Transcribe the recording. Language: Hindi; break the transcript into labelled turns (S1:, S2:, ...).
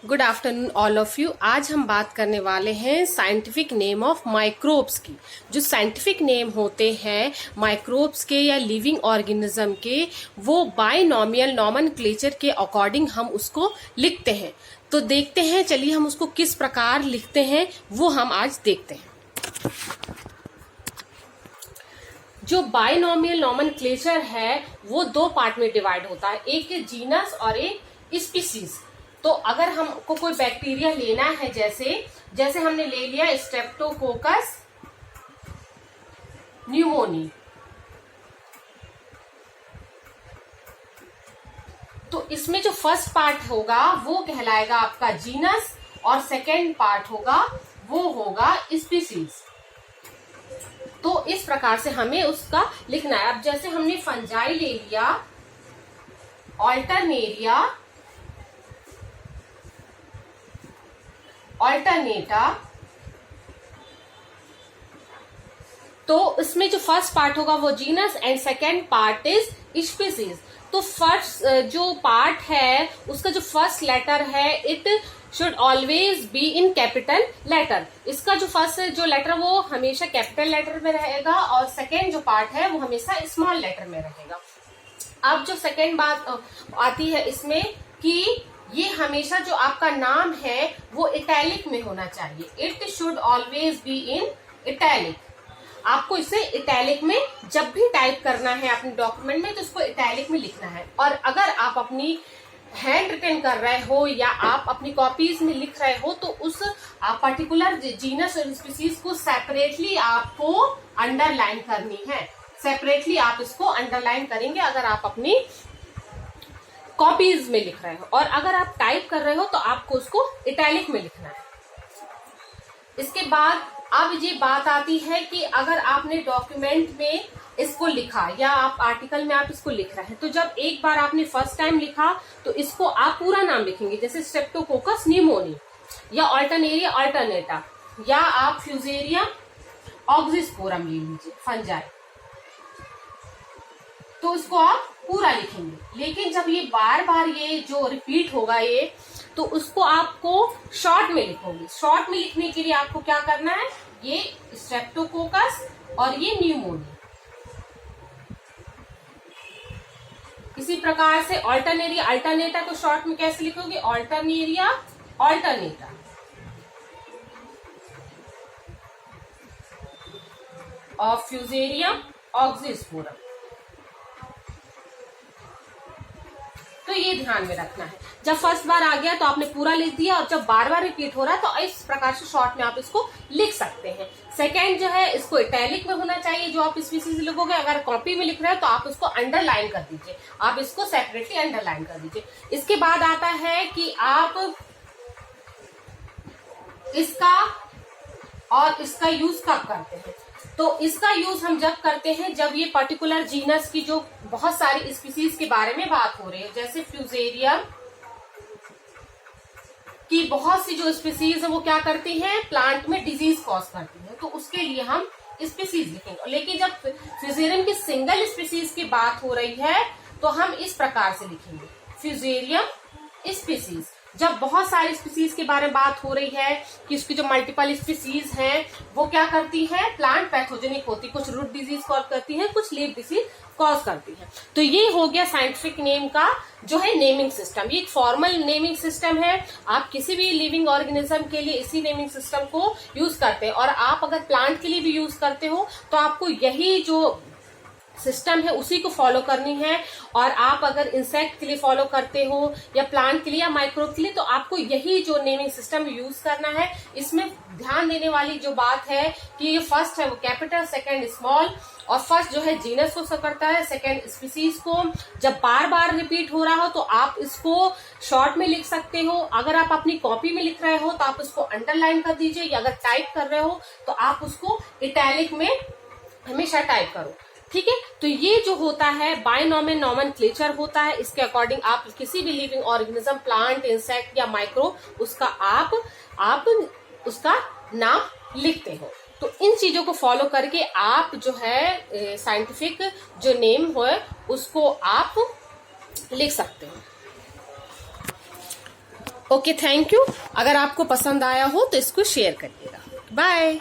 S1: Good afternoon all of you. आज हम बात करने वाले हैं साइंटिफिक नेम ऑफ माइक्रोब्स की। जो साइंटिफिक नेम होते हैं माइक्रोब्स के या लिविंग ऑर्गेनिज्म के, वो बाइनॉमियल नॉमेनक्लेचर के अकॉर्डिंग हम उसको लिखते हैं। तो देखते हैं, चलिए हम उसको किस प्रकार लिखते हैं वो हम आज देखते हैं। जो बाइनॉमियल नॉमेनक्लेचर है वो दो पार्ट में डिवाइड होता है, एक जीनस और एक स्पीसीज। तो अगर हमको कोई बैक्टीरिया लेना है, जैसे हमने ले लिया स्ट्रेप्टोकोकस न्यूमोनी, तो इसमें जो फर्स्ट पार्ट होगा वो कहलाएगा आपका जीनस और सेकेंड पार्ट होगा वो होगा स्पीसीज। तो इस प्रकार से हमें उसका लिखना है। अब जैसे हमने फंजाई ले लिया, ऑल्टरनेरिया, ऑल्टरनेटा, तो इसमें जो फर्स्ट पार्ट होगा वो genus and second part is species. तो फर्स्ट जो पार्ट है उसका जो फर्स्ट लेटर है it should always be in capital letter. इसका जो फर्स्ट जो लेटर वो हमेशा कैपिटल लेटर में रहेगा और सेकेंड जो पार्ट है वो हमेशा स्मॉल लेटर में रहेगा। अब जो सेकेंड बात आती है इसमें कि ये हमेशा जो आपका नाम है वो इटैलिक में होना चाहिए। It should always be in italic. आपको इसे इटैलिक में जब भी टाइप करना है अपने डॉक्यूमेंट में तो इसको इटैलिक में लिखना है। और अगर आप अपनी हैंड रिटन कर रहे हो या आप अपनी कॉपीज में लिख रहे हो तो उस पर्टिकुलर जीनस और स्पीसीज को सेपरेटली आपको अंडरलाइन करनी है। सेपरेटली आप इसको अंडरलाइन करेंगे अगर आप अपनी कॉपीज में लिख रहे हो, और अगर आप टाइप कर रहे हो तो आपको उसको इटैलिक में लिखना है। इसके बाद अब ये बात आती है कि अगर आपने डॉक्यूमेंट में इसको लिखा या आप आर्टिकल में आप इसको लिख रहे हैं, तो जब एक बार आपने फर्स्ट टाइम लिखा तो इसको आप पूरा नाम लिखेंगे, जैसे स्ट्रेप्टोकोकस न्यूमोनी या ऑल्टरनेरिया ऑल्टरनेटा या आप फ्यूजेरियम ऑक्सिस्पोरम ले लीजिए फंजाई, तो इसको आप पूरा लिखेंगे। लेकिन जब ये बार बार ये जो रिपीट होगा ये, तो उसको आपको शॉर्ट में लिखोगे। शॉर्ट में लिखने के लिए आपको क्या करना है, ये स्ट्रेप्टोकोकस और ये न्यूमोनी। इसी प्रकार से ऑल्टरनेरिया अल्टरनेटा को शॉर्ट में कैसे लिखोगे, ऑल्टरनेरिया ऑल्टरनेटा, और फ्यूजेरियम ऑक्सिस्पोरम। तो ये ध्यान में रखना है, जब फर्स्ट बार आ गया तो आपने पूरा लिख दिया, और जब बार बार रिपीट हो रहा है तो इस प्रकार से शॉर्ट में आप इसको लिख सकते हैं। सेकेंड जो है इसको इटैलिक में होना चाहिए जो आप स्पीसीज लिखोगे। अगर कॉपी में लिख रहे हो तो आप इसको अंडरलाइन कर दीजिए, आप इसको सेपरेटली अंडरलाइन कर दीजिए। इसके बाद आता है कि आप इसका और इसका यूज कब करते हैं। तो इसका यूज हम जब करते हैं जब ये पर्टिकुलर जीनस की जो बहुत सारी स्पीसीज के बारे में बात हो रही है, जैसे फ्यूजेरियम की बहुत सी जो स्पीसीज है वो क्या करती हैं, प्लांट में डिजीज कॉज करती है, तो उसके लिए हम स्पीसीज लिखेंगे। लेकिन जब फ्यूजेरियम की सिंगल स्पीसीज की बात हो रही है तो हम इस प्रकार से लिखेंगे, फ्यूजेरियम स्पीसीज। जब बहुत सारी स्पीसीज के बारे में बात हो रही है कि इसकी जो मल्टीपल स्पीसीज हैं वो क्या करती है, प्लांट पैथोजेनिक होती, कुछ रूट डिजीज कॉज करती है, कुछ लीफ डिजीज कॉज करती है। तो ये हो गया साइंटिफिक नेम का जो है नेमिंग सिस्टम। ये एक फॉर्मल नेमिंग सिस्टम है। आप किसी भी लिविंग ऑर्गेनिज्म के लिए इसी नेमिंग सिस्टम को यूज करते हैं, और आप अगर प्लांट के लिए भी यूज करते हो तो आपको यही जो सिस्टम है उसी को फॉलो करनी है। और आप अगर इंसेक्ट के लिए फॉलो करते हो या प्लांट के लिए या माइक्रोब के लिए तो आपको यही जो नेमिंग सिस्टम यूज करना है। इसमें ध्यान देने वाली जो बात है कि ये फर्स्ट है वो कैपिटल, सेकंड स्मॉल, और फर्स्ट जो है जीनस को शो करता है, सेकंड स्पीसीज को। जब बार बार रिपीट हो रहा हो तो आप इसको शॉर्ट में लिख सकते हो। अगर आप अपनी कॉपी में लिख रहे हो तो आप उसको अंडरलाइन कर दीजिए, या अगर टाइप कर रहे हो तो आप उसको इटैलिक में हमेशा टाइप करो। ठीक है, तो ये जो होता है बाइनॉमियल नॉमेनक्लेचर होता है। इसके अकॉर्डिंग आप किसी भी लिविंग ऑर्गेनिज्म, प्लांट, इंसेक्ट या माइक्रोब, उसका आप उसका नाम लिखते हो। तो इन चीजों को फॉलो करके आप जो है साइंटिफिक जो नेम है उसको आप लिख सकते हो। Okay, thank you. अगर आपको पसंद आया हो तो इसको शेयर करिएगा। बाय।